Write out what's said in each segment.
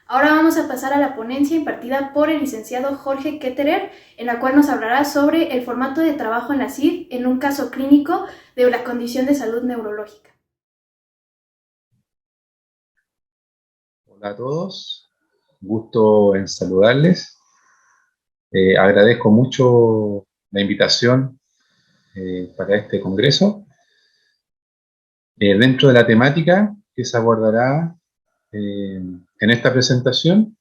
Ahora vamos a pasar a la ponencia impartida por el licenciado Jorge Ketterer, en la cual nos hablará sobre el formato de trabajo en la CID en un caso clínico de la condición de salud neurológica. Hola a todos, gusto en saludarles. Agradezco mucho la invitación para este congreso. Dentro de la temática que se abordará en esta presentación,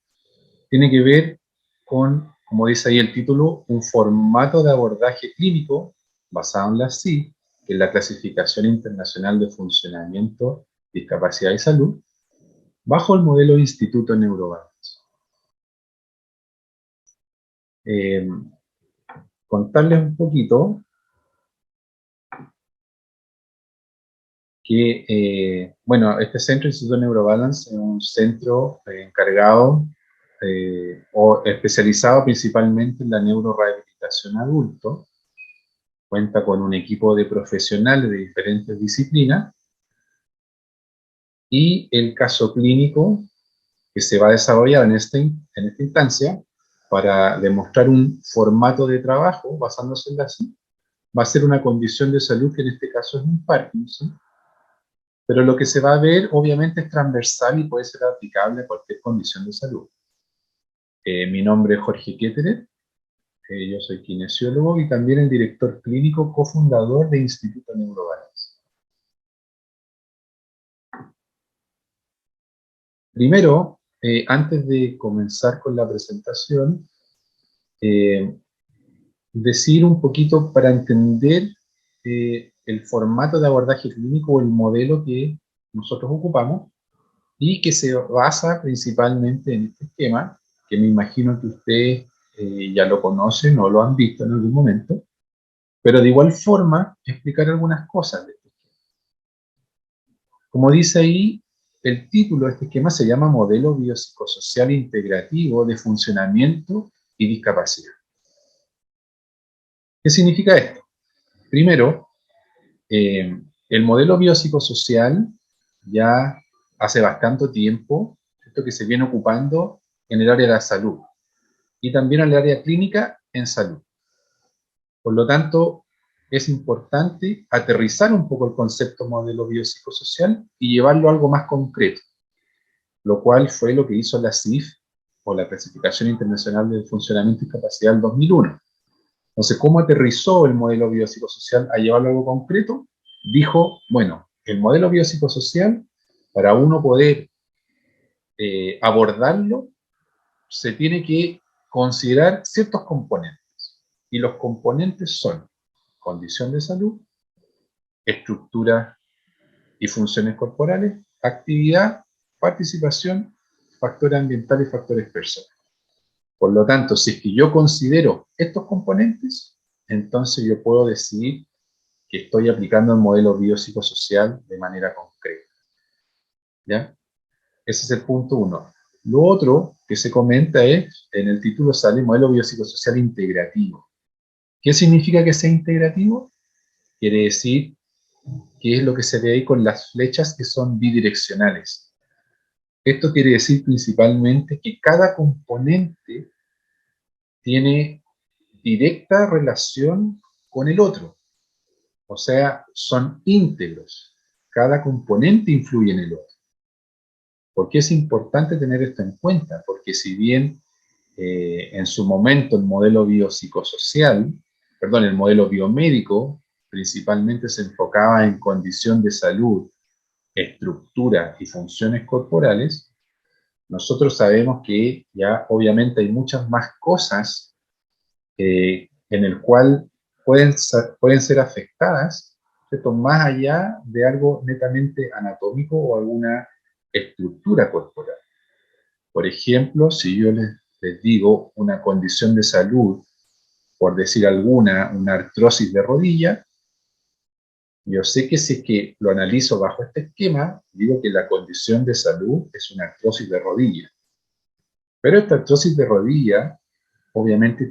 tiene que ver con, como dice ahí el título, un formato de abordaje clínico basado en la SID, que es la Clasificación Internacional de Funcionamiento, Discapacidad y Salud, bajo el modelo Instituto Neurobalance. Eh, Contarles un poquito que, bueno, este centro, Instituto Neurobalance, es un centro encargado o especializado principalmente en la neurorehabilitación adulto. Cuenta con un equipo de profesionales de diferentes disciplinas y el caso clínico que se va a desarrollar en esta instancia para demostrar un formato de trabajo basándose en la CIE, va a ser una condición de salud que en este caso es un Parkinson. Pero lo que se va a ver, obviamente, es transversal y puede ser aplicable a cualquier condición de salud. Mi nombre es Jorge Ketterer, yo soy kinesiólogo y también el director clínico cofundador de Instituto Neurobalance. Primero, antes de comenzar con la presentación, eh, decir un poquito para entender el formato de abordaje clínico o el modelo que nosotros ocupamos, y que se basa principalmente en este esquema, que me imagino que ustedes ya lo conocen o lo han visto en algún momento, pero de igual forma explicar algunas cosas de este esquema. Como dice ahí, el título de este esquema se llama Modelo Biopsicosocial Integrativo de Funcionamiento y Discapacidad. ¿Qué significa esto? Primero, el modelo biopsicosocial ya hace bastante tiempo, esto que se viene ocupando en el área de la salud y también en el área clínica en salud. Por lo tanto, es importante aterrizar un poco el concepto modelo biopsicosocial y llevarlo a algo más concreto, lo cual fue lo que hizo la CIF o la Clasificación Internacional de Funcionamiento y Capacidad del 2001. Entonces, ¿cómo aterrizó el modelo biopsicosocial a llevarlo a algo concreto? Dijo, bueno, el modelo biopsicosocial, para uno poder abordarlo, se tiene que considerar ciertos componentes. Y los componentes son condición de salud, estructura y funciones corporales, actividad, participación, factores ambientales y factores personales. Por lo tanto, si es que yo considero estos componentes, entonces yo puedo decidir que estoy aplicando el modelo biopsicosocial de manera concreta. ¿Ya? Ese es el punto uno. Lo otro que se comenta es, en el título sale modelo biopsicosocial integrativo. ¿Qué significa que sea integrativo? Quiere decir que es lo que se ve ahí con las flechas que son bidireccionales. Esto quiere decir principalmente que cada componente tiene directa relación con el otro. O sea, son íntegros. Cada componente influye en el otro. ¿Por qué es importante tener esto en cuenta? Porque si bien en su momento el modelo biopsicosocial, perdón, el modelo biomédico principalmente se enfocaba en condición de salud, estructura y funciones corporales, nosotros sabemos que ya obviamente hay muchas más cosas en el cual pueden ser afectadas, ¿cierto? Más allá de algo netamente anatómico o alguna estructura corporal. Por ejemplo, si yo les digo una condición de salud, por decir alguna, una artrosis de rodilla, yo sé que si es que lo analizo bajo este esquema, digo que la condición de salud es una artrosis de rodilla. Pero esta artrosis de rodilla, obviamente,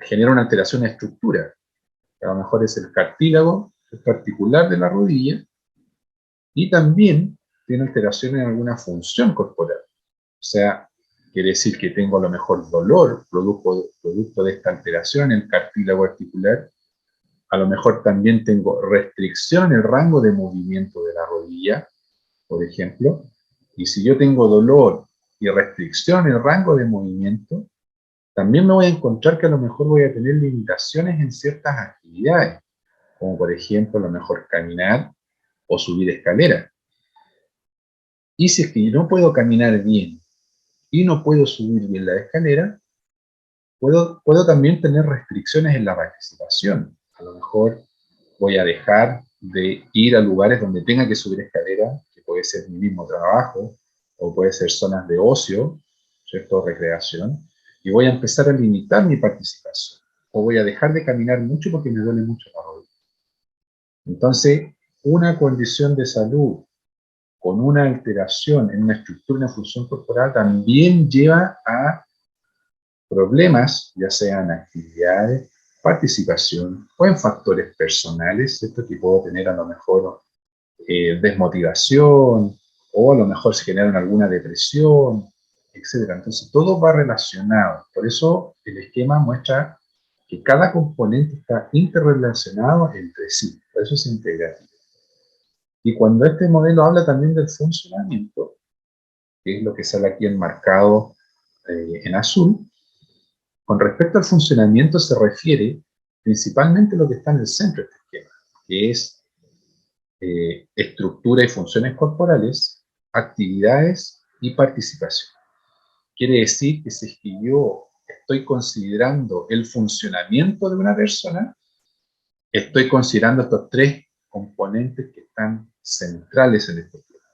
genera una alteración de estructura. A lo mejor es el cartílago particular de la rodilla y también tiene alteración en alguna función corporal. sea, quiere decir que tengo a lo mejor dolor, producto de esta alteración en el cartílago articular. A lo mejor también tengo restricción en el rango de movimiento de la rodilla, por ejemplo. Y si yo tengo dolor y restricción en el rango de movimiento, también me voy a encontrar que a lo mejor voy a tener limitaciones en ciertas actividades, como por ejemplo a lo mejor caminar o subir escaleras. Y si es que yo no puedo caminar bien y no puedo subir bien la escalera, puedo también tener restricciones en la participación. A lo mejor voy a dejar de ir a lugares donde tenga que subir escalera, que puede ser mi mismo trabajo, o puede ser zonas de ocio, ¿cierto? Recreación, y voy a empezar a limitar mi participación. O voy a dejar de caminar mucho porque me duele mucho la rodilla. Entonces, una condición de salud con una alteración en una estructura, una función corporal, también lleva a problemas, ya sean actividades, participación o en factores personales, ¿cierto? Que puedo tener a lo mejor desmotivación o a lo mejor se generan alguna depresión, etc. Entonces todo va relacionado. Por eso el esquema muestra que cada componente está interrelacionado entre sí. Por eso es integrativo. Y cuando este modelo habla también del funcionamiento, que es lo que sale aquí enmarcado en azul, con respecto al funcionamiento se refiere principalmente a lo que está en el centro de este esquema, que es estructura y funciones corporales, actividades y participación. Quiere decir que si es que yo estoy considerando el funcionamiento de una persona, estoy considerando estos tres componentes que están centrales en este esquema.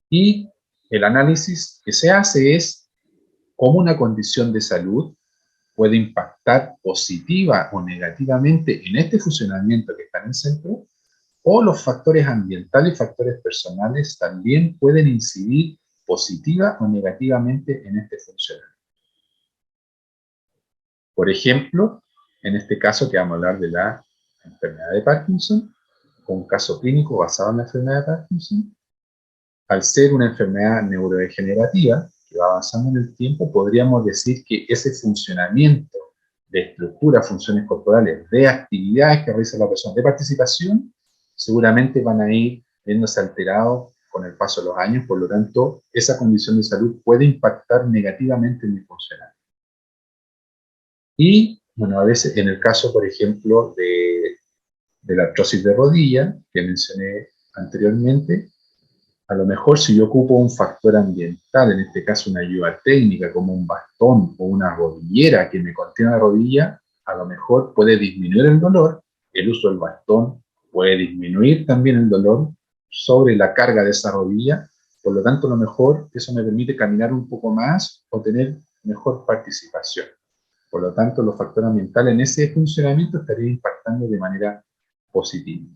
Y el análisis que se hace es cómo una condición de salud puede impactar positiva o negativamente en este funcionamiento que está en el centro, o los factores ambientales y factores personales también pueden incidir positiva o negativamente en este funcionamiento. Por ejemplo, en este caso que vamos a hablar de la enfermedad de Parkinson, un caso clínico basado en la enfermedad de Parkinson, al ser una enfermedad neurodegenerativa que va avanzando en el tiempo, podríamos decir que ese funcionamiento de estructura, funciones corporales, de actividades que realiza la persona, de participación, seguramente van a ir viéndose alterados con el paso de los años, por lo tanto, esa condición de salud puede impactar negativamente en mi funcionamiento. Y, bueno, a veces, en el caso, por ejemplo, de la artrosis de rodilla, que mencioné anteriormente, a lo mejor si yo ocupo un factor ambiental, en este caso una ayuda técnica como un bastón o una rodillera que me contiene la rodilla, a lo mejor puede disminuir el dolor, el uso del bastón puede disminuir también el dolor sobre la carga de esa rodilla, por lo tanto a lo mejor eso me permite caminar un poco más o tener mejor participación. Por lo tanto, los factores ambientales en ese funcionamiento estarían impactando de manera positiva.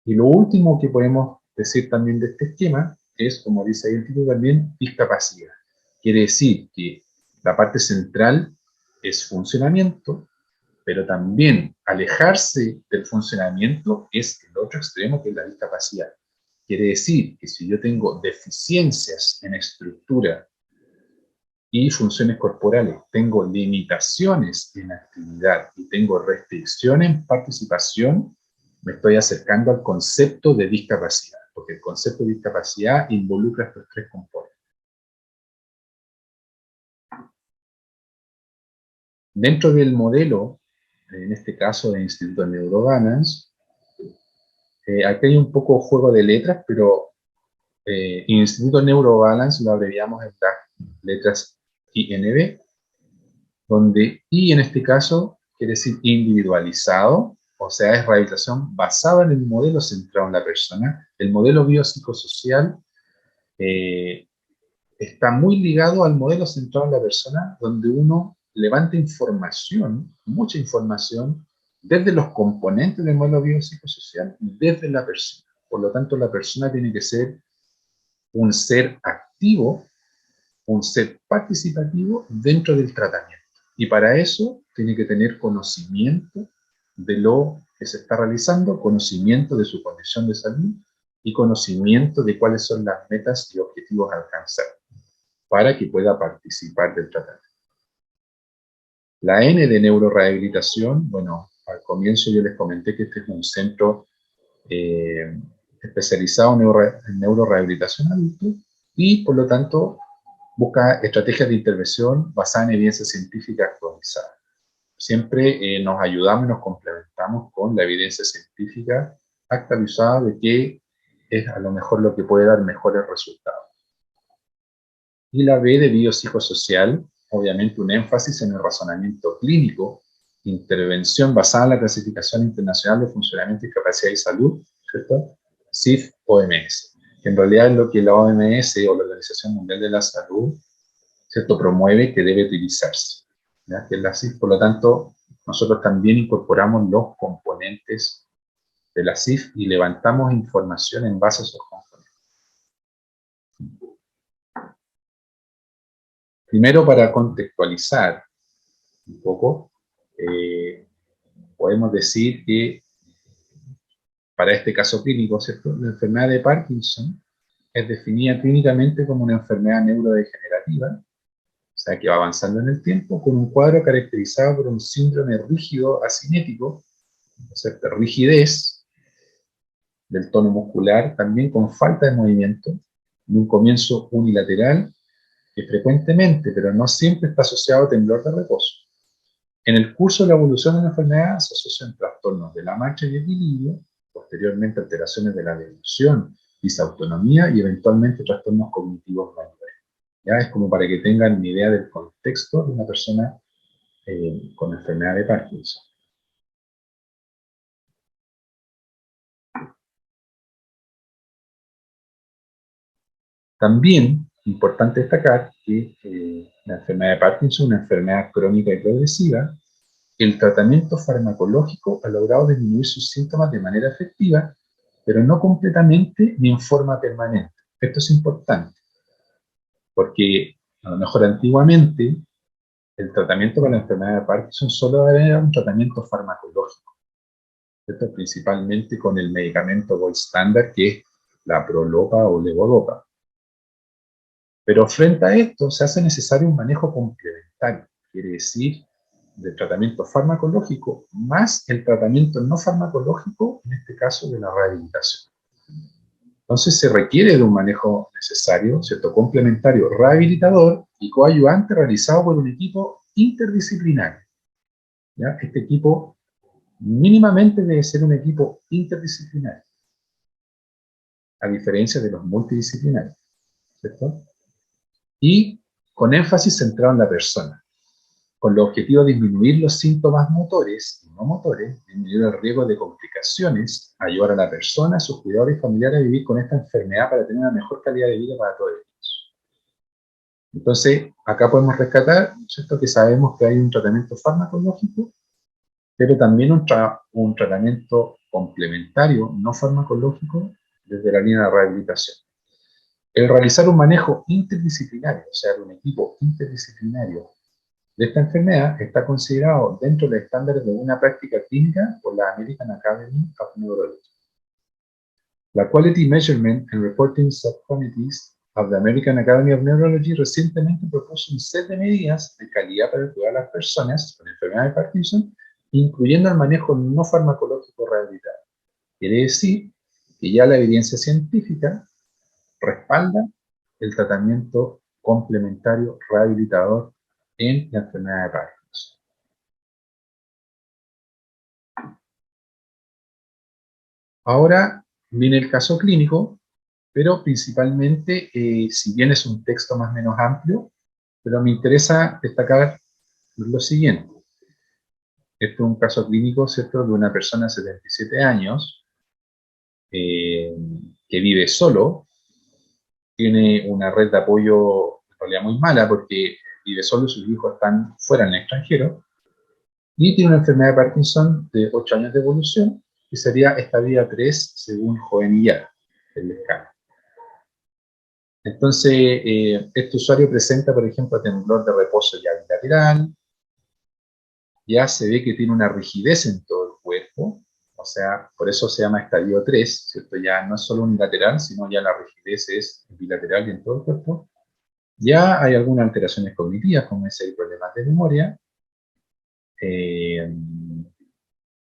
Y lo último que podemos decir también de este esquema es, como dice ahí el título también, discapacidad. Quiere decir que la parte central es funcionamiento, pero también alejarse del funcionamiento es el otro extremo, que es la discapacidad. Quiere decir que si yo tengo deficiencias en estructura y funciones corporales, tengo limitaciones en actividad y tengo restricciones en participación, me estoy acercando al concepto de discapacidad, porque el concepto de discapacidad involucra estos tres componentes. Dentro del modelo, en este caso del Instituto Neurobalance, aquí hay un poco juego de letras, pero Instituto Neurobalance lo abreviamos en las letras INB, donde I en este caso quiere decir individualizado, o sea, es rehabilitación basada en el modelo centrado en la persona. El modelo biopsicosocial está muy ligado al modelo centrado en la persona, donde uno levanta información, mucha información, desde los componentes del modelo biopsicosocial y desde la persona. Por lo tanto, la persona tiene que ser un ser activo, un ser participativo dentro del tratamiento. Y para eso tiene que tener conocimiento de lo que se está realizando, conocimiento de su condición de salud y conocimiento de cuáles son las metas y objetivos a alcanzar. para que pueda participar del tratamiento. La N de neurorehabilitación, bueno, al comienzo yo les comenté que este es un centro especializado en neurorehabilitación adulto y, por lo tanto, busca estrategias de intervención basadas en evidencia científica actualizada. Siempre nos ayudamos y nos complementamos con la evidencia científica actualizada de qué es a lo mejor lo que puede dar mejores resultados. Y la B de biopsicosocial, obviamente un énfasis en el razonamiento clínico, intervención basada en la clasificación internacional de funcionamiento y capacidad y salud, ¿cierto? CIF-OMS, que en realidad es lo que la OMS o la Organización Mundial de la Salud, ¿cierto?, promueve que debe utilizarse, ¿ya?, que es la CIF. Por lo tanto, nosotros también incorporamos los componentes de la CIF y levantamos información en base a esos componentes. Primero, para contextualizar un poco, podemos decir que para este caso clínico, ¿cierto?, la enfermedad de Parkinson es definida clínicamente como una enfermedad neurodegenerativa, o sea, que va avanzando en el tiempo, con un cuadro caracterizado por un síndrome rígido asinético, o sea, rigidez del tono muscular, también con falta de movimiento, y un comienzo unilateral que frecuentemente, pero no siempre, está asociado a temblor de reposo. En el curso de la evolución de la enfermedad se asocian trastornos de la marcha y equilibrio, posteriormente alteraciones de la deducción, disautonomía y eventualmente trastornos cognitivos mayores. Ya es como para que tengan una idea del contexto de una persona con enfermedad de Parkinson. También, importante destacar que la enfermedad de Parkinson es una enfermedad crónica y progresiva. El tratamiento farmacológico ha logrado disminuir sus síntomas de manera efectiva, pero no completamente ni en forma permanente. Esto es importante, porque a lo mejor antiguamente el tratamiento para la enfermedad de Parkinson solo era un tratamiento farmacológico, ¿cierto?, principalmente con el medicamento gold standard, que es la prolopa o levodopa. Pero frente a esto se hace necesario un manejo complementario, quiere decir, del tratamiento farmacológico más el tratamiento no farmacológico, en este caso de la rehabilitación. Entonces se requiere de un manejo necesario, ¿cierto?, complementario, rehabilitador y coayuvante, realizado por un equipo interdisciplinario, ¿ya? Este equipo mínimamente debe ser un equipo interdisciplinario, a diferencia de los multidisciplinarios, ¿cierto? Y con énfasis centrado en la persona, con el objetivo de disminuir los síntomas motores y no motores, disminuir el riesgo de complicaciones, ayudar a la persona, a sus cuidadores y familiares a vivir con esta enfermedad para tener una mejor calidad de vida para todos ellos. Entonces, acá podemos rescatar, ¿cierto?, que sabemos que hay un tratamiento farmacológico, pero también un tratamiento complementario no farmacológico desde la línea de rehabilitación. El realizar un manejo interdisciplinario, o sea, de un equipo interdisciplinario de esta enfermedad, está considerado dentro de los estándares de una práctica clínica por la American Academy of Neurology. La Quality Measurement and Reporting Subcommittees of the American Academy of Neurology recientemente propuso un set de medidas de calidad para cuidar a las personas con enfermedad de Parkinson, incluyendo el manejo no farmacológico rehabilitado. Quiere decir que ya la evidencia científica respalda el tratamiento complementario rehabilitador en la enfermedad de Parkinson. Ahora viene el caso clínico, pero principalmente, si bien es un texto más o menos amplio, pero me interesa destacar lo siguiente. Este es un caso clínico, ¿cierto?, de una persona de 77 años que vive solo, tiene una red de apoyo en realidad muy mala porque vive solo y sus hijos están fuera en el extranjero, y tiene una enfermedad de Parkinson de 8 años de evolución, que sería estadia 3 según Joven y Yara, el escala. Entonces, este usuario presenta, por ejemplo, temblor de reposo ya bilateral, ya se ve que tiene una rigidez en todo el cuerpo, o sea, por eso se llama estadio 3, ¿cierto? Ya no es solo unilateral, sino ya la rigidez es bilateral y en todo el cuerpo. Ya hay algunas alteraciones cognitivas, como ese, hay problemas de memoria,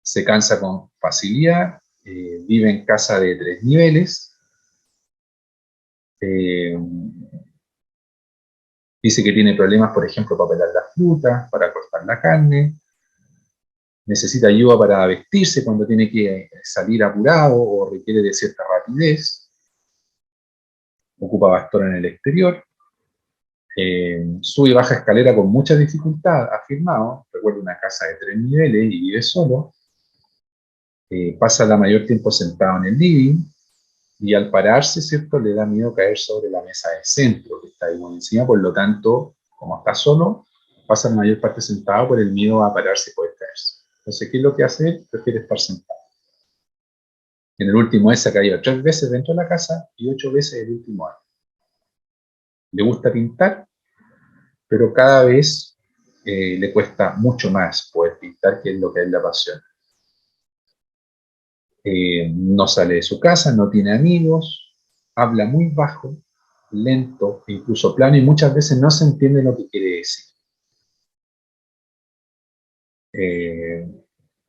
se cansa con facilidad, vive en casa de 3 niveles, eh, dice que tiene problemas, por ejemplo, para pelar las frutas, para cortar la carne, necesita ayuda para vestirse cuando tiene que salir apurado o requiere de cierta rapidez, ocupa bastón en el exterior, sube y baja escalera con mucha dificultad, ha afirmado, recuerda una casa de 3 niveles y vive solo, pasa la mayor tiempo sentado en el living, y al pararse, ¿cierto?, le da miedo caer sobre la mesa de centro, que está ahí por encima, por lo tanto, como está solo, pasa la mayor parte sentado por el miedo a pararse y poder caerse. Entonces, ¿qué es lo que hace? Prefiere estar sentado. En el último mes se ha caído 3 veces dentro de la casa y 8 veces el último año. Le gusta pintar, pero cada vez le cuesta mucho más poder pintar, que es lo que a él le apasiona. No sale de su casa, no tiene amigos, habla muy bajo, lento, incluso plano, y muchas veces no se entiende lo que quiere decir.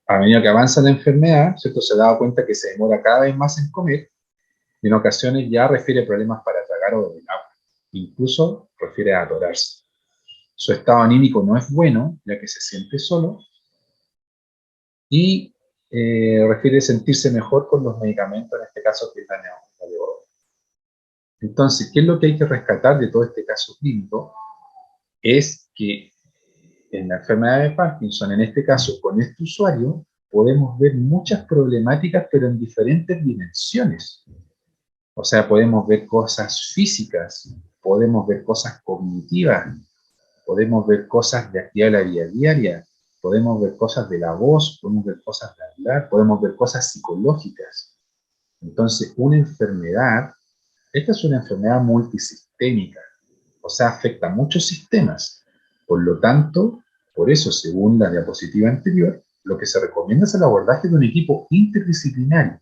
A medida que avanza la enfermedad, ¿cierto?, se ha dado cuenta que se demora cada vez más en comer, y en ocasiones ya refiere problemas para tragar o beber agua. Incluso refiere a atorarse. Su estado anímico no es bueno, ya que se siente solo, y refiere sentirse mejor con los medicamentos, en este caso que es la levodopa. Entonces, ¿qué es lo que hay que rescatar de todo este caso clínico? Es que en la enfermedad de Parkinson, en este caso con este usuario, podemos ver muchas problemáticas, pero en diferentes dimensiones. O sea, podemos ver cosas físicas, podemos ver cosas cognitivas, podemos ver cosas de actividad de la vida diaria, podemos ver cosas de la voz, podemos ver cosas de hablar, podemos ver cosas psicológicas. Entonces, una enfermedad, esta es una enfermedad multisistémica, o sea, afecta a muchos sistemas. Por lo tanto, por eso, según la diapositiva anterior, lo que se recomienda es el abordaje de un equipo interdisciplinario.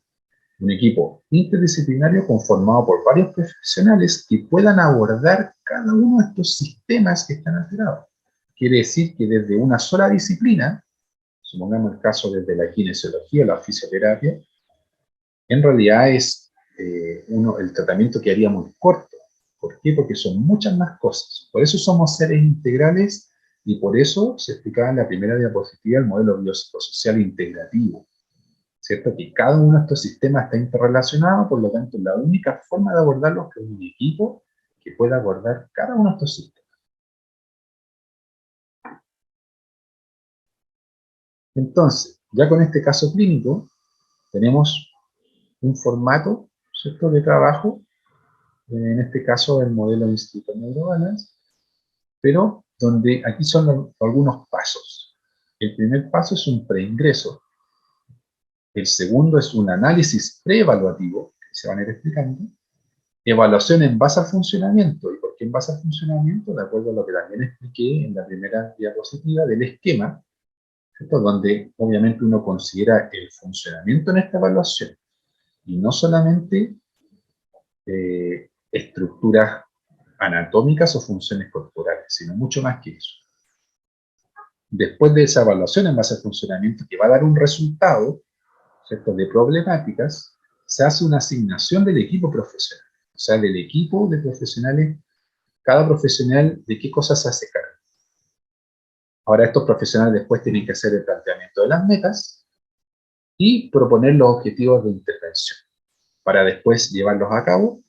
Un equipo interdisciplinario conformado por varios profesionales que puedan abordar cada uno de estos sistemas que están alterados. Quiere decir que desde una sola disciplina, supongamos el caso desde la kinesiología o la fisioterapia, en realidad es el tratamiento quedaría muy corto. ¿Por qué? Porque son muchas más cosas. Por eso somos seres integrales y por eso se explicaba en la primera diapositiva el modelo biopsicosocial integrativo. ¿Cierto? Que cada uno de estos sistemas está interrelacionado, por lo tanto, la única forma de abordarlos es un equipo que pueda abordar cada uno de estos sistemas. Entonces, ya con este caso clínico, tenemos un formato, ¿cierto?, de trabajo, en este caso el modelo Instituto Neurobalance, pero donde aquí son algunos pasos. El primer paso es un preingreso, el segundo es un análisis preevaluativo, que se van a ir explicando, evaluación en base al funcionamiento. ¿Y por qué en base al funcionamiento? De acuerdo a lo que también expliqué en la primera diapositiva del esquema, ¿cierto?, donde obviamente uno considera el funcionamiento en esta evaluación y no solamente estructuras anatómicas o funciones corporales, sino mucho más que eso. Después de esa evaluación en base al funcionamiento, que va a dar un resultado, ¿cierto?, de problemáticas, se hace una asignación del equipo profesional. O sea, del equipo de profesionales, cada profesional de qué cosas se hace cargo. Ahora estos profesionales después tienen que hacer el planteamiento de las metas y proponer los objetivos de intervención para después llevarlos a cabo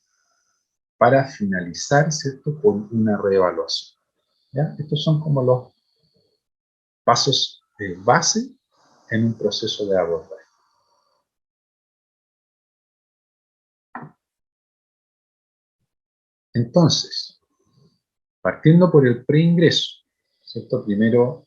para finalizar, ¿cierto?, con una reevaluación. ¿Ya? Estos son como los pasos base en un proceso de abordaje. Entonces, partiendo por el preingreso, ¿cierto? Primero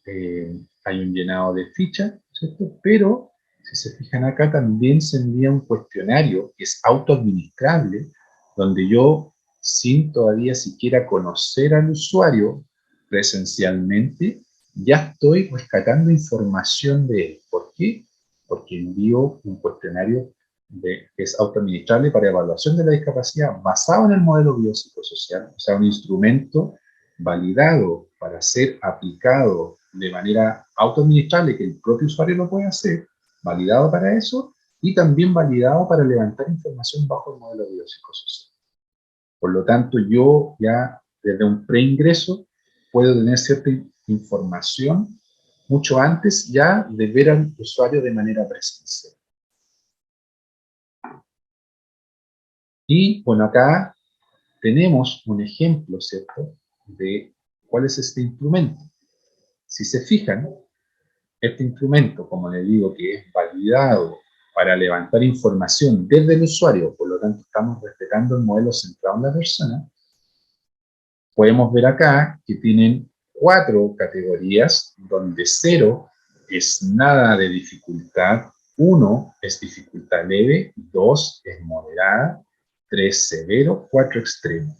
hay un llenado de ficha, ¿cierto? Pero, si se fijan acá, también se envía un cuestionario que es autoadministrable, donde yo, sin todavía siquiera conocer al usuario presencialmente, ya estoy rescatando información de él. ¿Por qué? Porque envío un cuestionario que es autoadministrable para evaluación de la discapacidad basado en el modelo biopsicosocial, o sea, un instrumento validado para ser aplicado de manera autoadministrable, que el propio usuario lo puede hacer, validado para eso, y también validado para levantar información bajo el modelo biopsicosocial. Por lo tanto, yo ya desde un preingreso puedo tener cierta información mucho antes ya de ver al usuario de manera presencial. Y bueno, acá tenemos un ejemplo, ¿cierto?, de cuál es este instrumento. Si se fijan, este instrumento, como les digo, que es validado para levantar información desde el usuario, por lo tanto estamos respetando el modelo centrado en la persona, podemos ver acá que tienen 4 categorías, donde 0 es nada de dificultad, 1 es dificultad leve, 2 es moderada, 3 severo, 4 extremo.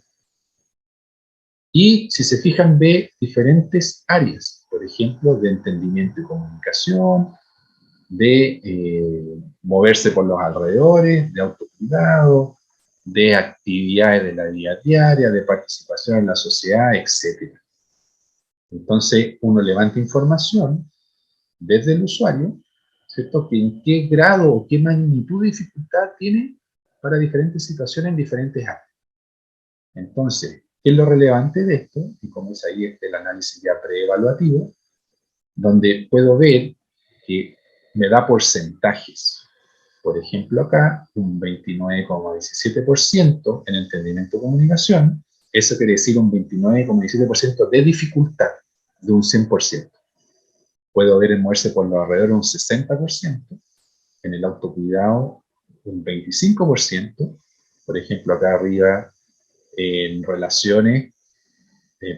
Y si se fijan, ve diferentes áreas, por ejemplo, de entendimiento y comunicación, de moverse por los alrededores, de autocuidado, de actividades de la vida diaria, de participación en la sociedad, etc. Entonces, uno levanta información desde el usuario, ¿cierto?, que en qué grado o qué magnitud de dificultad tiene para diferentes situaciones en diferentes áreas. Entonces, ¿qué es lo relevante de esto? Y como es ahí el análisis ya preevaluativo, donde puedo ver que me da porcentajes. Por ejemplo, acá, un 29,17% en entendimiento y comunicación, eso quiere decir un 29,17% de dificultad de un 100%. Puedo ver en moverse por los alrededor un 60%, en el autocuidado un 25%, por ejemplo, acá arriba en relaciones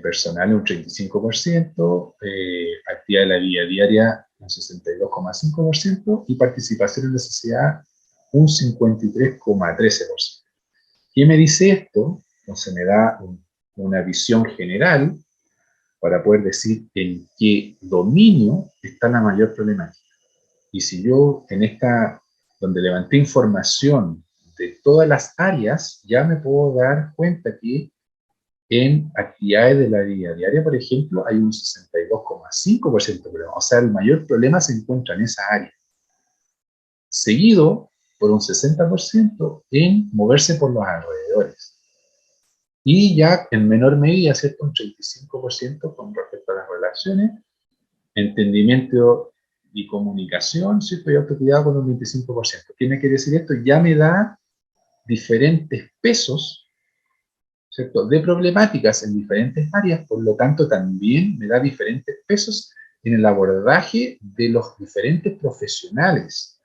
personales un 35%, actividad de la vida diaria un 62,5% y participación en la sociedad un 53,13%. ¿Qué me dice esto? Entonces me da una visión general para poder decir en qué dominio está la mayor problemática. Y si yo en esta, donde levanté información de todas las áreas, ya me puedo dar cuenta que en actividades de la vida diaria, por ejemplo, hay un 62,5% de problema. O sea, el mayor problema se encuentra en esa área. Seguido por un 60% en moverse por los alrededores. Y ya en menor medida, ¿cierto?, un 35% con respecto a las relaciones, entendimiento y comunicación, ¿cierto?, y autocuidado con un 25%. ¿Qué me quiere decir esto? Ya me da diferentes pesos, ¿cierto?, de problemáticas en diferentes áreas, por lo tanto también me da diferentes pesos en el abordaje de los diferentes profesionales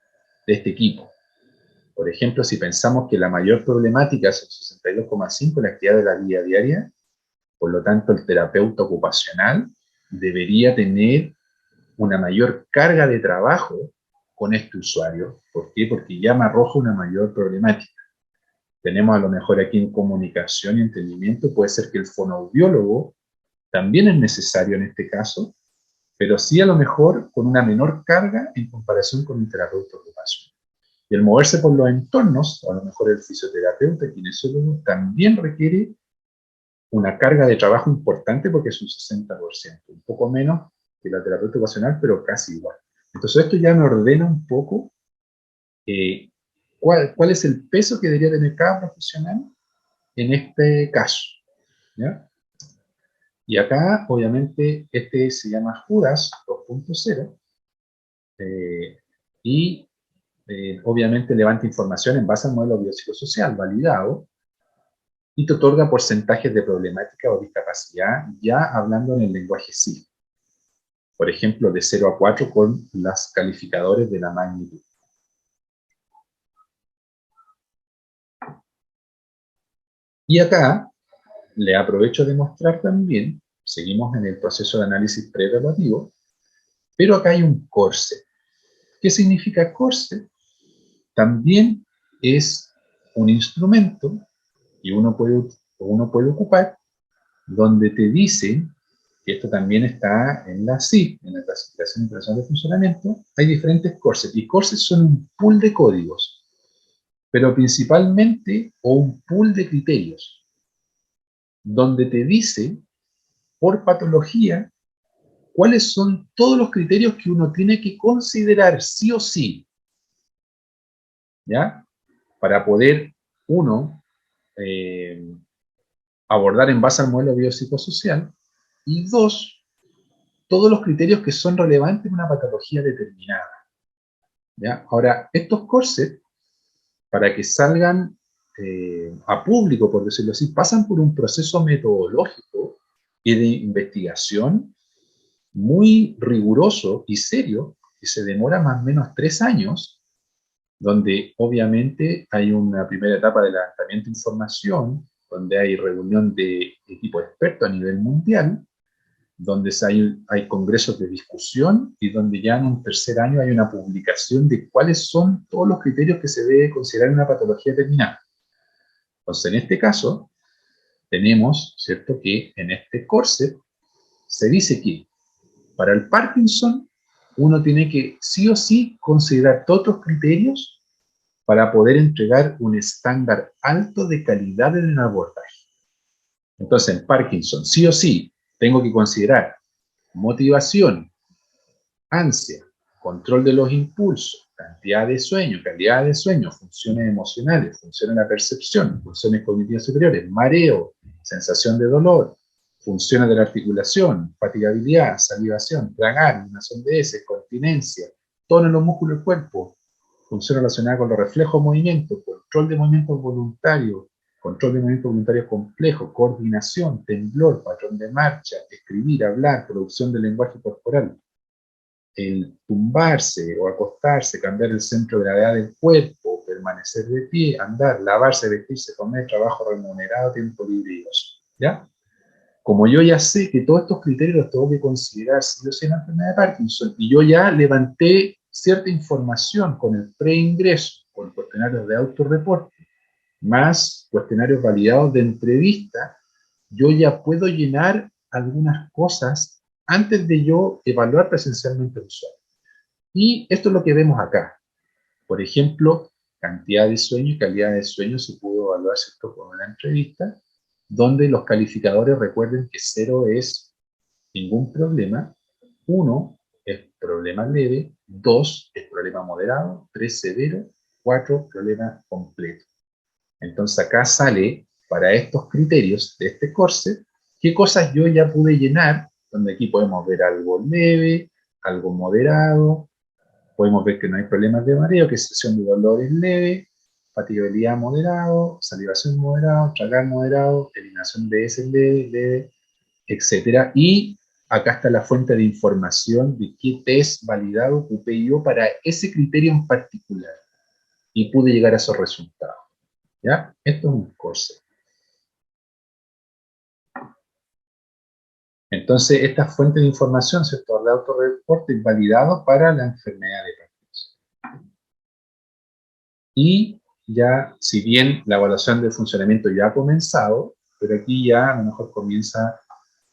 de este equipo. Por ejemplo, si pensamos que la mayor problemática es el 62,5% la actividad de la vida diaria, por lo tanto el terapeuta ocupacional debería tener una mayor carga de trabajo con este usuario. ¿Por qué? Porque ya me arroja una mayor problemática. Tenemos a lo mejor aquí en comunicación y entendimiento, puede ser que el fonoaudiólogo también es necesario en este caso, pero sí a lo mejor con una menor carga en comparación con un terapeuta ocupacional. Y el moverse por los entornos, o a lo mejor el fisioterapeuta, el kinesiólogo, también requiere una carga de trabajo importante porque es un 60%, un poco menos que la terapeuta ocupacional, pero casi igual. Entonces esto ya me ordena un poco cuál es el peso que debería tener cada profesional en este caso, ¿ya? Y acá, obviamente, este se llama Judas 2.0 y obviamente levanta información en base al modelo biopsicosocial validado y te otorga porcentajes de problemática o discapacidad ya hablando en el lenguaje CIF. Por ejemplo, de 0 a 4 con los calificadores de la magnitud. Y acá le aprovecho de mostrar también, seguimos en el proceso de análisis preevaluativo, pero acá hay un corse. ¿Qué significa corse? También es un instrumento que uno puede ocupar donde te dice, y esto también está en la CIF, en la Clasificación Internacional de Funcionamiento, hay diferentes courses, y courses son un pool de códigos, pero principalmente, o un pool de criterios, donde te dice por patología, cuáles son todos los criterios que uno tiene que considerar sí o sí, ¿ya? Para poder, uno, abordar en base al modelo biopsicosocial, y dos, todos los criterios que son relevantes en una patología determinada, ¿ya? Ahora, estos corsets, para que salgan a público, por decirlo así, pasan por un proceso metodológico y de investigación muy riguroso y serio, que se demora más o menos 3 años, donde obviamente hay una primera etapa de levantamiento de información, donde hay reunión de equipo experto a nivel mundial, donde hay congresos de discusión y donde ya en un tercer año hay una publicación de cuáles son todos los criterios que se debe considerar en una patología determinada. Entonces, en este caso, tenemos, ¿cierto?, que en este corset se dice que para el Parkinson uno tiene que sí o sí considerar todos los criterios para poder entregar un estándar alto de calidad en el abordaje. Entonces, en Parkinson, sí o sí, tengo que considerar motivación, ansia, control de los impulsos, cantidad de sueño, calidad de sueño, funciones emocionales, funciones de la percepción, funciones cognitivas superiores, mareo, sensación de dolor, funciones de la articulación, fatigabilidad, salivación, tragar, eliminación de heces, continencia, tono en los músculos del cuerpo, funciones relacionadas con los reflejos movimientos, control de movimientos voluntarios, control de movimientos voluntarios complejos, coordinación, temblor, patrón de marcha, escribir, hablar, producción de lenguaje corporal, el tumbarse o acostarse, cambiar el centro de gravedad del cuerpo, permanecer de pie, andar, lavarse, vestirse, comer, trabajo remunerado, tiempo libre y ocio, ¿ya? Como yo ya sé que todos estos criterios los tengo que considerar si yo soy una enfermedad de Parkinson, y yo ya levanté cierta información con el preingreso, con cuestionarios de autorreporte, más cuestionarios validados de entrevista, yo ya puedo llenar algunas cosas antes de yo evaluar presencialmente al usuario. Y esto es lo que vemos acá. Por ejemplo, cantidad de sueño y calidad de sueño se pudo evaluar, ¿cierto?, con una entrevista, donde los calificadores recuerden que 0 es ningún problema, 1 es problema leve, 2 es problema moderado, 3 severo, 4 problema completo. Entonces acá sale, para estos criterios de este corset, qué cosas yo ya pude llenar, donde aquí podemos ver algo leve, algo moderado, podemos ver que no hay problemas de mareo, que sensación de dolor es leve, fatigabilidad moderado, salivación moderado, tragar moderado, eliminación de heces leve, etc. Y acá está la fuente de información de qué test validado ocupé yo para ese criterio en particular. Y pude llegar a esos resultados. ¿Ya? Esto es un corset. Entonces, esta fuente de información, ¿cierto?, de autorreporte es validado para la enfermedad de Parkinson. Y ya, si bien la evaluación del funcionamiento ya ha comenzado, pero aquí ya a lo mejor comienza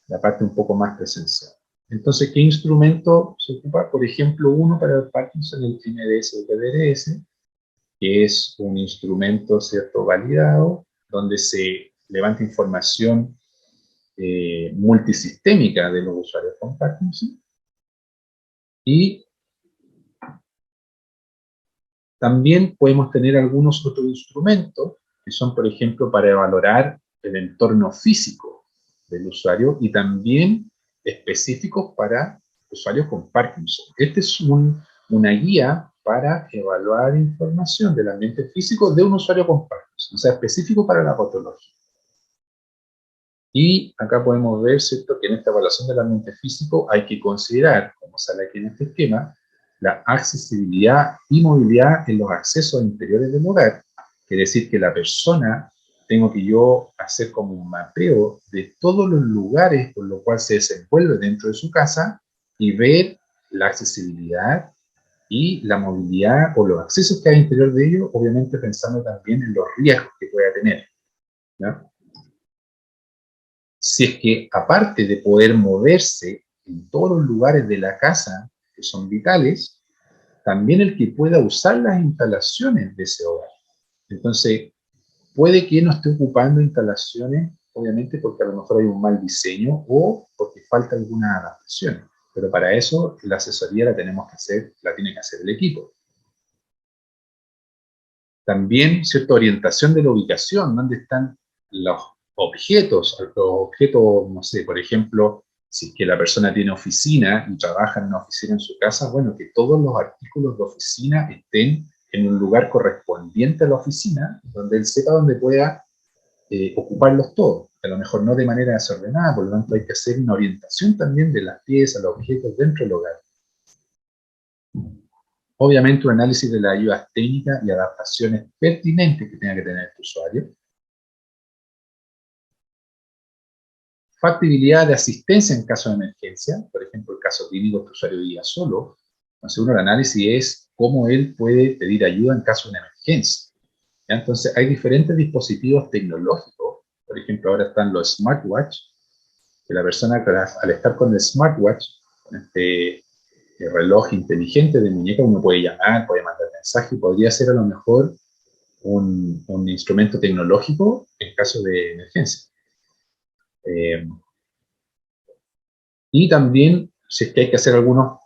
la parte un poco más presencial. Entonces, ¿qué instrumento se ocupa? Por ejemplo, uno para el Parkinson, el MDS o PDRS, que es un instrumento, ¿cierto?, validado, donde se levanta información multisistémica de los usuarios con Parkinson. Y también podemos tener algunos otros instrumentos que son, por ejemplo, para valorar el entorno físico del usuario y también específicos para usuarios con Parkinson. Este es una guía para evaluar información del ambiente físico de un usuario con Parkinson, o sea, específico para la patología. Y acá podemos ver, ¿cierto?, que en esta evaluación del ambiente físico hay que considerar, como sale aquí en este esquema, la accesibilidad y movilidad en los accesos interiores del hogar. Quiere decir que la persona, tengo que yo hacer como un mapeo de todos los lugares por los cuales se desenvuelve dentro de su casa y ver la accesibilidad y la movilidad o los accesos que hay interior de ellos, obviamente pensando también en los riesgos que pueda tener, ¿no? Si es que, aparte de poder moverse en todos los lugares de la casa que son vitales, también el que pueda usar las instalaciones de ese hogar. Entonces, puede que no esté ocupando instalaciones obviamente porque a lo mejor hay un mal diseño o porque falta alguna adaptación. Pero para eso la asesoría la tenemos que hacer, la tiene que hacer el equipo. También cierta orientación de la ubicación, dónde están los objetos, no sé, por ejemplo, si es que la persona tiene oficina y trabaja en una oficina en su casa, bueno, que todos los artículos de oficina estén en un lugar correspondiente a la oficina, donde él sepa dónde pueda ocuparlos todos, a lo mejor no de manera desordenada, por lo tanto hay que hacer una orientación también de las piezas, los objetos dentro del hogar. Obviamente un análisis de las ayudas técnicas y adaptaciones pertinentes que tenga que tener el usuario. Factibilidad de asistencia en caso de emergencia, por ejemplo, el caso clínico que el usuario viva solo. Entonces, el análisis es cómo él puede pedir ayuda en caso de una emergencia. ¿Ya? Entonces, hay diferentes dispositivos tecnológicos. Por ejemplo, ahora están los smartwatch, que la persona al estar con el smartwatch, con este reloj inteligente de muñeca, uno puede llamar, puede mandar mensaje, podría ser a lo mejor un instrumento tecnológico en caso de emergencia. Y también, si es que hay que hacer algunos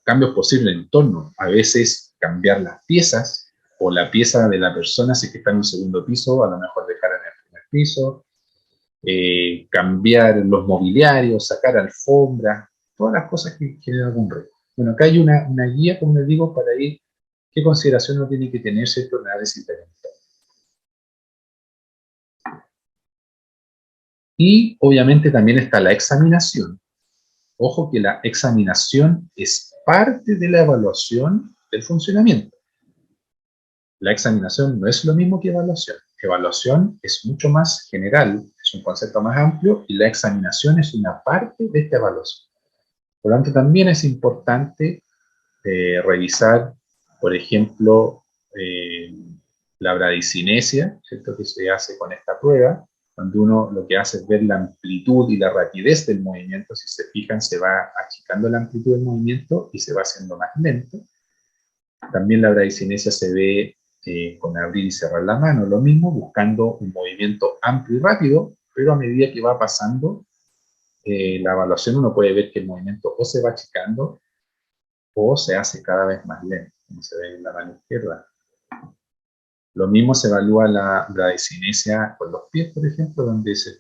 cambios posibles en el entorno, a veces cambiar las piezas, o la pieza de la persona, si es que está en un segundo piso, a lo mejor dejar en el primer piso, cambiar los mobiliarios, sacar alfombras, todas las cosas que generen algún riesgo. Bueno, acá hay una guía, como les digo, para ir qué consideración uno tiene que tener cierto análisis de venta. Y obviamente también está la examinación. Ojo que la examinación es parte de la evaluación del funcionamiento. La examinación no es lo mismo que evaluación. Evaluación es mucho más general, es un concepto más amplio, y la examinación es una parte de esta evaluación. Por lo tanto, también es importante revisar, por ejemplo, la bradicinesia, ¿cierto?, que se hace con esta prueba, donde uno lo que hace es ver la amplitud y la rapidez del movimiento. Si se fijan, se va achicando la amplitud del movimiento y se va haciendo más lento. También la bradicinesia se ve con abrir y cerrar la mano, lo mismo, buscando un movimiento amplio y rápido, pero a medida que va pasando la evaluación, uno puede ver que el movimiento o se va achicando o se hace cada vez más lento, como se ve en la mano izquierda. Lo mismo se evalúa la bradicinesia con los pies, por ejemplo, donde se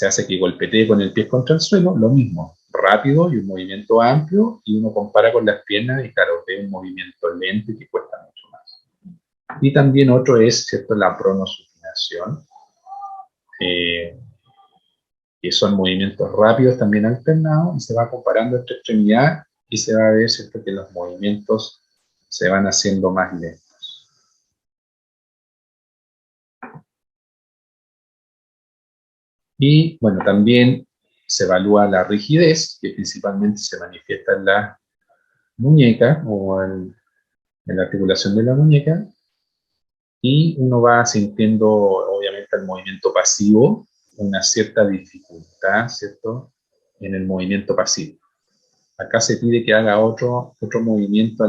hace que golpetee con el pie contra el suelo, lo mismo, rápido y un movimiento amplio, y uno compara con las piernas y claro, ve un movimiento lento y que cuesta mucho más. Y también otro es, ¿cierto?, la pronosupinación, que son movimientos rápidos también alternados, y se va comparando esta extremidad y se va a ver, ¿cierto?, que los movimientos se van haciendo más lentos. Y bueno, también se evalúa la rigidez, que principalmente se manifiesta en la muñeca o en la articulación de la muñeca, y uno va sintiendo obviamente el movimiento pasivo, una cierta dificultad, ¿cierto?, en el movimiento pasivo. Acá se pide que haga otro movimiento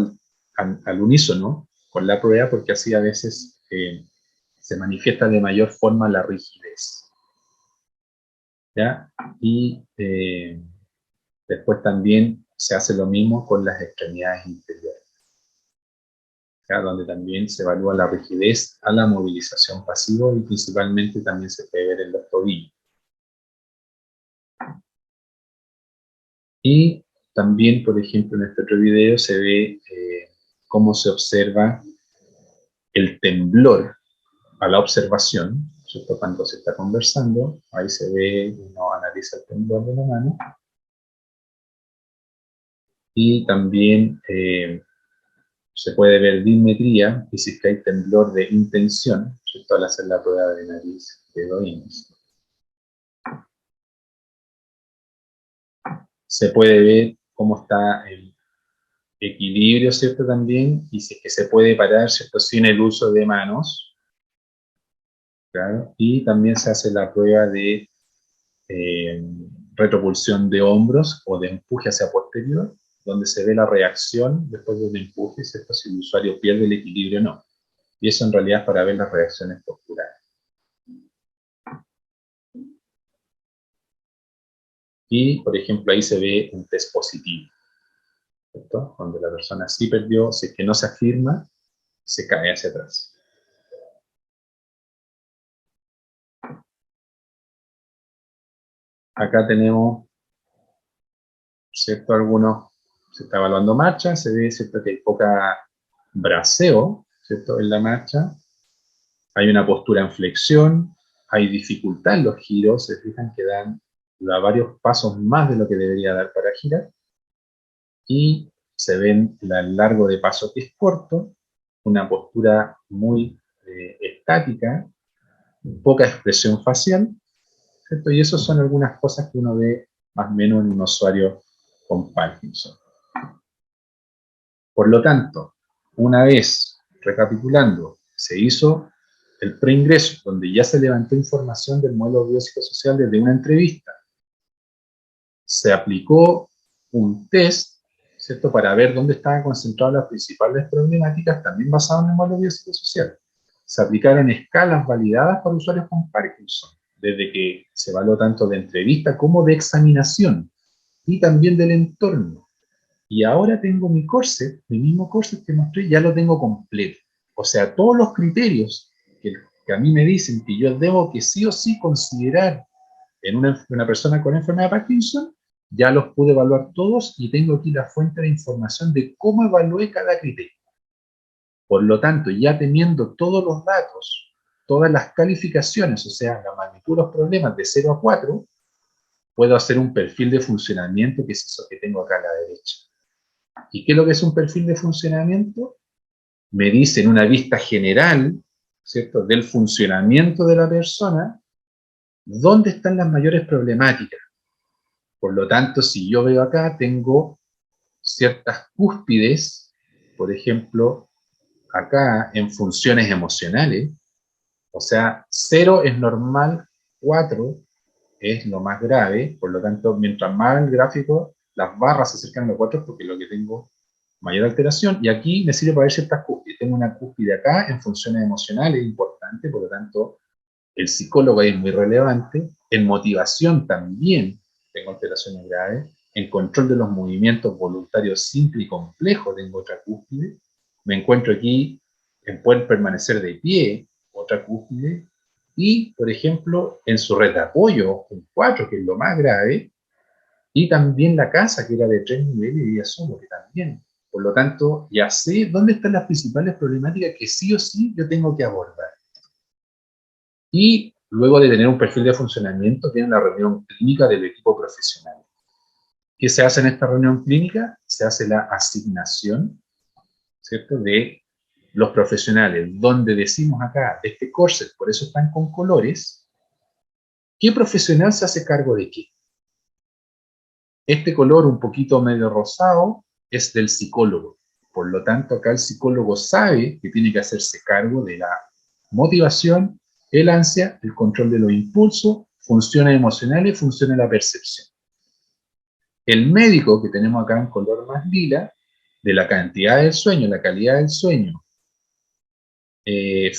al unísono con la prueba, porque así a veces se manifiesta de mayor forma la rigidez. ¿Ya? Y después también se hace lo mismo con las extremidades inferiores, ¿ya?, donde también se evalúa la rigidez a la movilización pasiva, y principalmente también se puede ver en los tobillos. Y también, por ejemplo, en este otro video se ve cómo se observa el temblor a la observación, ¿cierto?, cuando se está conversando. Ahí se ve, uno analiza el temblor de la mano. Y también se puede ver dismetría, y si es que hay temblor de intención, ¿cierto?, al hacer la prueba de nariz de Doignes. Se puede ver cómo está el equilibrio, ¿cierto?, también, y si es que se puede parar, ¿cierto?, sin el uso de manos. Claro. Y también se hace la prueba de retropulsión de hombros o de empuje hacia posterior, donde se ve la reacción después de un empuje, ¿cierto?, si el usuario pierde el equilibrio o no. Y eso en realidad es para ver las reacciones posturales. Y, por ejemplo, ahí se ve un test positivo, ¿cierto? Donde la persona sí perdió, si es que no se afirma, se cae hacia atrás. Acá tenemos, ¿cierto? Algunos, se está evaluando marcha, se ve, ¿cierto? Que hay poca braceo, ¿cierto? En la marcha. Hay una postura en flexión, hay dificultad en los giros, se fijan que da varios pasos más de lo que debería dar para girar. Y se ven el largo de paso que es corto, una postura muy estática, poca expresión facial, ¿cierto? Y eso son algunas cosas que uno ve más o menos en un usuario con Parkinson. Por lo tanto, una vez, recapitulando, se hizo el preingreso, donde ya se levantó información del modelo biopsicosocial desde una entrevista, se aplicó un test, ¿cierto?, para ver dónde estaban concentradas las principales problemáticas, también basado en el modelo biopsicosocial. Se aplicaron escalas validadas para usuarios con Parkinson, desde que se evaluó tanto de entrevista como de examinación, y también del entorno. Y ahora tengo mi corset, mi mismo corset que mostré, ya lo tengo completo. O sea, todos los criterios que a mí me dicen que yo debo que sí o sí considerar en una persona con enfermedad de Parkinson, ya los pude evaluar todos y tengo aquí la fuente de información de cómo evalué cada criterio. Por lo tanto, ya teniendo todos los datos, todas las calificaciones, o sea, la magnitud de los problemas de 0 a 4, puedo hacer un perfil de funcionamiento, que es eso que tengo acá a la derecha. ¿Y qué es lo que es un perfil de funcionamiento? Me dice en una vista general, ¿cierto?, del funcionamiento de la persona, dónde están las mayores problemáticas. Por lo tanto, si yo veo acá, tengo ciertas cúspides, por ejemplo, acá en funciones emocionales, o sea, 0 es normal, 4 es lo más grave, por lo tanto, mientras más el gráfico, las barras se acercan a los 4 porque es lo que tengo mayor alteración, y aquí me sirve para ver ciertas cúspides. Tengo una cúspide acá en funciones emocionales, importante, por lo tanto, el psicólogo ahí es muy relevante. En motivación también tengo alteraciones graves. En control de los movimientos voluntarios simple y complejo tengo otra cúspide. Me encuentro aquí en poder permanecer de pie, otra cúspide. Y, por ejemplo, en su red de apoyo, un 4, que es lo más grave. Y también la casa, que era de 3 niveles y vivía solo, que también. Por lo tanto, ya sé dónde están las principales problemáticas que sí o sí yo tengo que abordar. Y luego de tener un perfil de funcionamiento, viene la reunión clínica del equipo profesional. ¿Qué se hace en esta reunión clínica? Se hace la asignación, ¿cierto?, de los profesionales, donde decimos acá, de este corset, por eso están con colores, ¿qué profesional se hace cargo de qué? Este color un poquito medio rosado es del psicólogo. Por lo tanto, acá el psicólogo sabe que tiene que hacerse cargo de la motivación, el ansia, el control de los impulsos, funciones emocionales y funciones de la percepción. El médico, que tenemos acá en color más lila, de la cantidad del sueño, la calidad del sueño,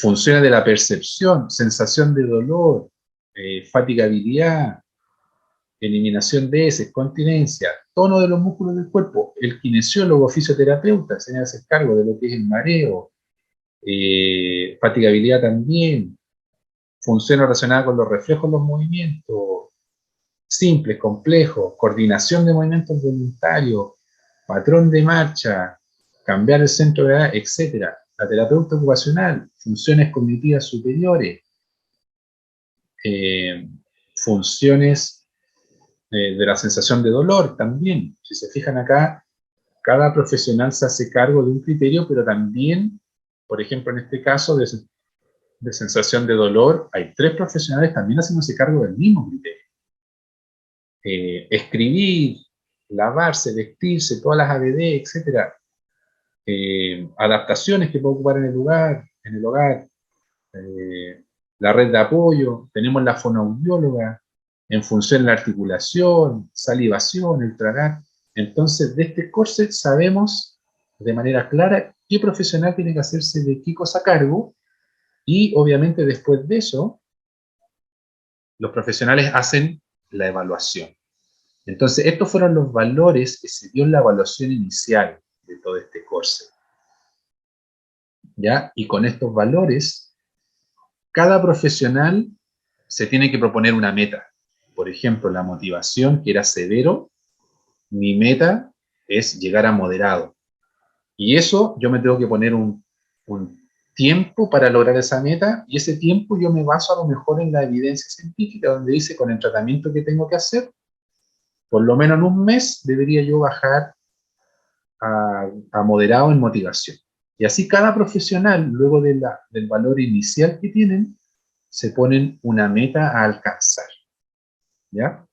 funciones de la percepción, sensación de dolor, fatigabilidad, eliminación de heces, continencia, tono de los músculos del cuerpo. El kinesiólogo fisioterapeuta se hace cargo de lo que es el mareo, fatigabilidad también, funciones relacionadas con los reflejos, los movimientos, simples, complejos, coordinación de movimientos voluntarios, patrón de marcha, cambiar el centro de gravedad, etc. La terapeuta ocupacional, funciones cognitivas superiores, funciones de la sensación de dolor también. Si se fijan acá, cada profesional se hace cargo de un criterio, pero también, por ejemplo, en este caso de sensación de dolor, hay 3 profesionales también haciéndose cargo del mismo criterio. Escribir, lavarse, vestirse, todas las ABD, etc. Adaptaciones que puede ocupar en el hogar, la red de apoyo, tenemos la fonoaudióloga, en función de la articulación, salivación, el tragar. Entonces, de este corset sabemos de manera clara qué profesional tiene que hacerse de qué cosa a cargo, y obviamente después de eso, los profesionales hacen la evaluación. Entonces, estos fueron los valores que se dio en la evaluación inicial de todo este curso. ¿Ya? Y con estos valores, cada profesional se tiene que proponer una meta. Por ejemplo, la motivación, que era severo, mi meta es llegar a moderado. Y eso yo me tengo que poner un tiempo para lograr esa meta, y ese tiempo yo me baso a lo mejor en la evidencia científica, donde dice con el tratamiento que tengo que hacer, por lo menos en un mes debería yo bajar a moderado en motivación. Y así cada profesional, luego del valor inicial que tienen, se ponen una meta a alcanzar. ¿Ya?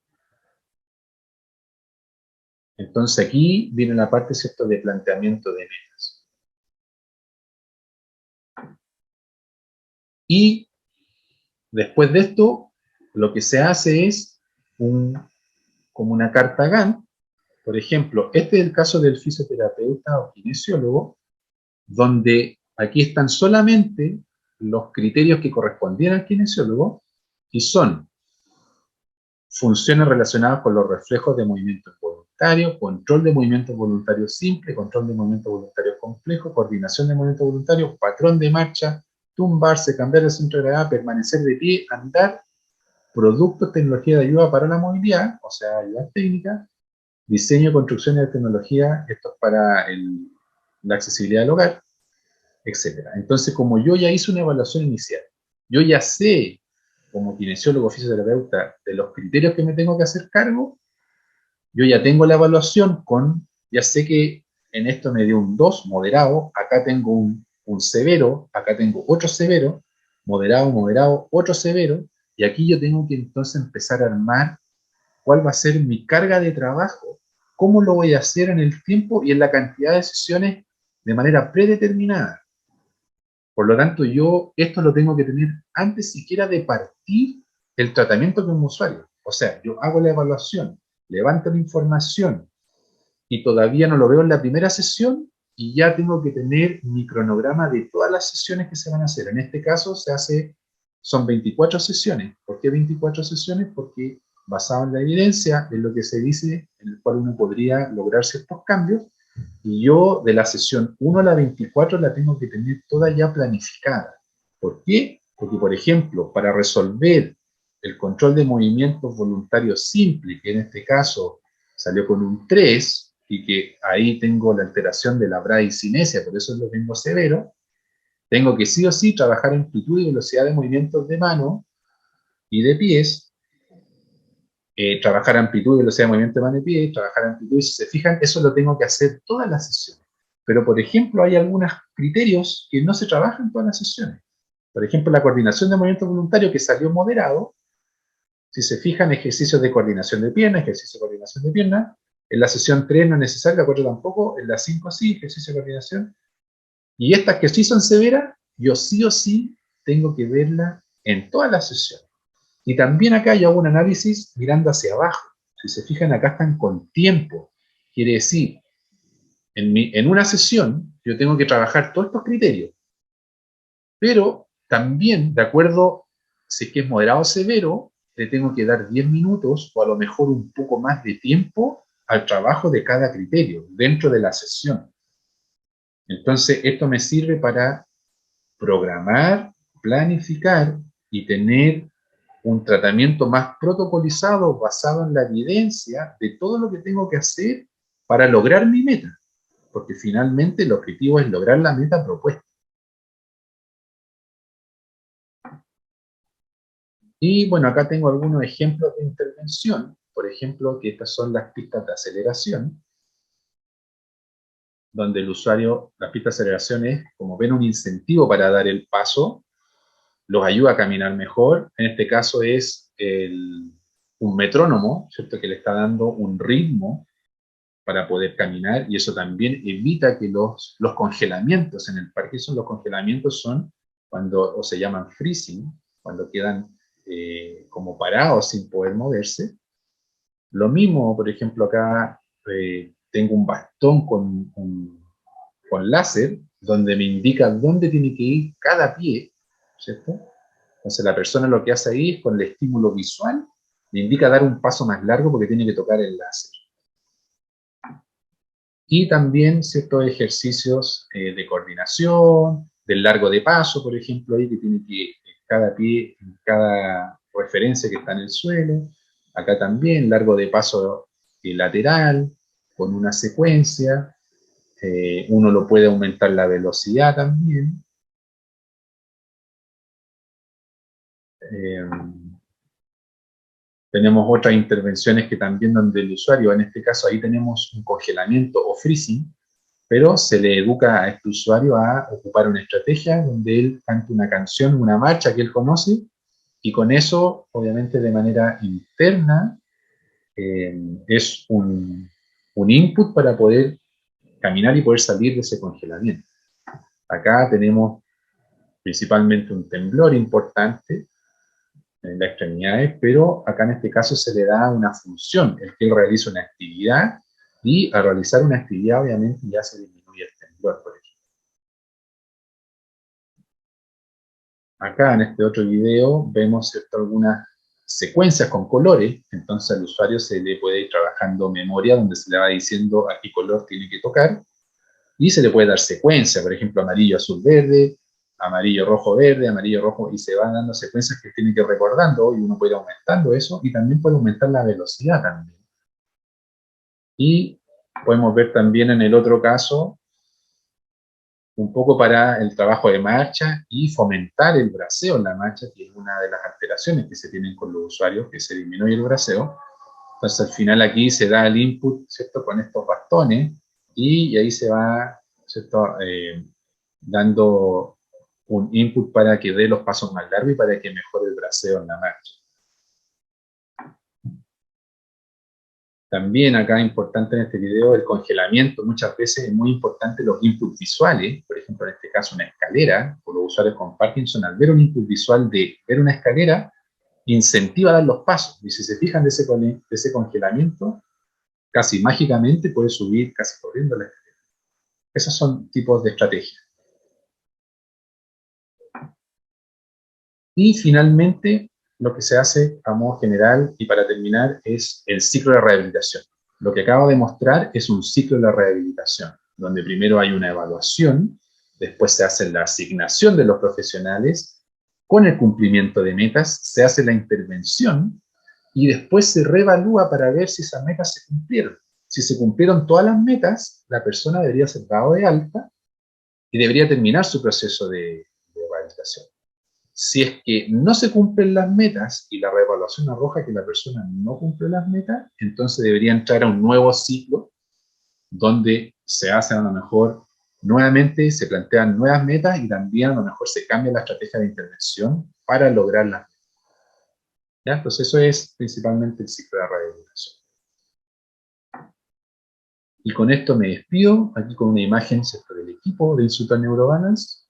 Entonces aquí viene la parte, ¿cierto?, de planteamiento de metas. Y después de esto, lo que se hace es como una carta Gantt. Por ejemplo, este es el caso del fisioterapeuta o kinesiólogo, donde aquí están solamente los criterios que correspondían al kinesiólogo, y son funciones relacionadas con los reflejos de movimientos voluntarios, control de movimientos voluntarios simple, control de movimientos voluntarios complejo, coordinación de movimientos voluntarios, patrón de marcha, tumbarse, cambiar el centro de gravedad, permanecer de pie, andar, productos, tecnología de ayuda para la movilidad, o sea, ayuda técnica, diseño, construcción de tecnología, esto es para la accesibilidad del hogar, etc. Entonces, como yo ya hice una evaluación inicial, yo ya sé, como kinesiólogo, fisioterapeuta, de los criterios que me tengo que hacer cargo, yo ya tengo la evaluación ya sé que en esto me dio un 2 moderado, acá tengo un severo, acá tengo otro severo, moderado, moderado, otro severo, y aquí yo tengo que entonces empezar a armar cuál va a ser mi carga de trabajo, cómo lo voy a hacer en el tiempo y en la cantidad de sesiones de manera predeterminada. Por lo tanto, yo esto lo tengo que tener antes siquiera de partir el tratamiento con un usuario. O sea, yo hago la evaluación, levanto la información y todavía no lo veo en la primera sesión, y ya tengo que tener mi cronograma de todas las sesiones que se van a hacer. En este caso son 24 sesiones. ¿Por qué 24 sesiones? Porque basado en la evidencia, en lo que se dice, en el cual uno podría lograr ciertos cambios, y yo de la sesión 1 a la 24 la tengo que tener toda ya planificada. ¿Por qué? Porque, por ejemplo, para resolver el control de movimientos voluntarios simple, que en este caso salió con un 3, y que ahí tengo la alteración de la bradicinesia, por eso lo tengo severo, tengo que sí o sí trabajar amplitud y velocidad de movimientos de mano y de pies, trabajar amplitud y velocidad de movimiento de mano y pie, trabajar amplitud, y si se fijan, eso lo tengo que hacer todas las sesiones. Pero, por ejemplo, hay algunos criterios que no se trabajan en todas las sesiones. Por ejemplo, la coordinación de movimiento voluntario, que salió moderado, si se fijan, ejercicios de coordinación de pierna, ejercicio de coordinación de pierna, en la sesión 3 no es necesario, la 4 tampoco, en la 5 sí, ejercicio de coordinación. Y estas que sí son severas, yo sí o sí tengo que verlas en todas las sesiones. Y también acá yo hago un análisis mirando hacia abajo. Si se fijan, acá están con tiempo. Quiere decir, en una sesión yo tengo que trabajar todos estos criterios. Pero también, de acuerdo, si es que es moderado o severo, le tengo que dar 10 minutos o a lo mejor un poco más de tiempo al trabajo de cada criterio dentro de la sesión. Entonces, esto me sirve para programar, planificar y tener un tratamiento más protocolizado basado en la evidencia de todo lo que tengo que hacer para lograr mi meta, porque finalmente el objetivo es lograr la meta propuesta. Y bueno, acá tengo algunos ejemplos de intervención, por ejemplo, que estas son las pistas de aceleración, donde el usuario, las pistas de aceleración es, como ven, un incentivo para dar el paso, los ayuda a caminar mejor. En este caso es un metrónomo, ¿cierto?, que le está dando un ritmo para poder caminar, y eso también evita que los congelamientos en el Parkinson, los congelamientos son cuando, o se llaman freezing, cuando quedan como parados sin poder moverse. Lo mismo, por ejemplo, acá tengo un bastón con láser, donde me indica dónde tiene que ir cada pie, ¿cierto? Entonces la persona lo que hace ahí es con el estímulo visual Le indica dar un paso más largo porque tiene que tocar el láser. Y también ciertos ejercicios de coordinación, del largo de paso, por ejemplo, ahí que tiene que cada pie, cada referencia que está en el suelo. Acá también, largo de paso lateral, con una secuencia. Uno lo puede aumentar la velocidad también. Tenemos otras intervenciones que también donde el usuario, en este caso ahí tenemos un congelamiento o freezing, pero se le educa a este usuario a ocupar una estrategia donde él cante una canción, una marcha que él conoce, y con eso, obviamente de manera interna, es un input para poder caminar y poder salir de ese congelamiento. Acá tenemos principalmente un temblor importante en las extremidades, pero acá en este caso se le da una función, el que él realiza una actividad, y al realizar una actividad obviamente ya se disminuye el temblor, por ejemplo. Acá en este otro video vemos algunas secuencias con colores, entonces al usuario se le puede ir trabajando memoria donde se le va diciendo a qué color tiene que tocar, y se le puede dar secuencia, por ejemplo amarillo, azul, verde, amarillo, rojo, verde, amarillo, rojo, y se van dando secuencias que tiene que ir recordando, y uno puede ir aumentando eso, y también puede aumentar la velocidad también. Y podemos ver también en el otro caso, un poco para el trabajo de marcha y fomentar el braceo en la marcha, que es una de las alteraciones que se tienen con los usuarios, que se disminuye el braceo. Entonces al final aquí se da el input, ¿cierto?, con estos bastones, y ahí se va, ¿cierto?, dando un input para que dé los pasos más largos y para que mejore el braceo en la marcha. También acá importante en este video el congelamiento. Muchas veces es muy importante los inputs visuales, por ejemplo en este caso una escalera, por los usuarios con Parkinson, al ver un input visual de ver una escalera, incentiva a dar los pasos, y si se fijan de ese congelamiento, casi mágicamente puede subir casi corriendo la escalera. Esos son tipos de estrategias. Y finalmente, lo que se hace a modo general y para terminar es el ciclo de rehabilitación. Lo que acabo de mostrar es un ciclo de rehabilitación, donde primero hay una evaluación, después se hace la asignación de los profesionales, con el cumplimiento de metas, se hace la intervención y después se reevalúa para ver si esas metas se cumplieron. Si se cumplieron todas las metas, la persona debería ser dado de alta y debería terminar su proceso de rehabilitación. Si es que no se cumplen las metas y la reevaluación arroja que la persona no cumple las metas, entonces debería entrar a un nuevo ciclo donde se hace a lo mejor nuevamente, se plantean nuevas metas y también a lo mejor se cambia la estrategia de intervención para lograr las metas. ¿Ya? Entonces eso es principalmente el ciclo de rehabilitación. Y con esto me despido, aquí con una imagen, ¿cierto?, del equipo de Instituto Neurobalance.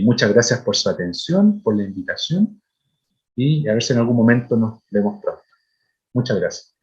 Muchas gracias por su atención, por la invitación, y a ver si en algún momento nos vemos pronto. Muchas gracias.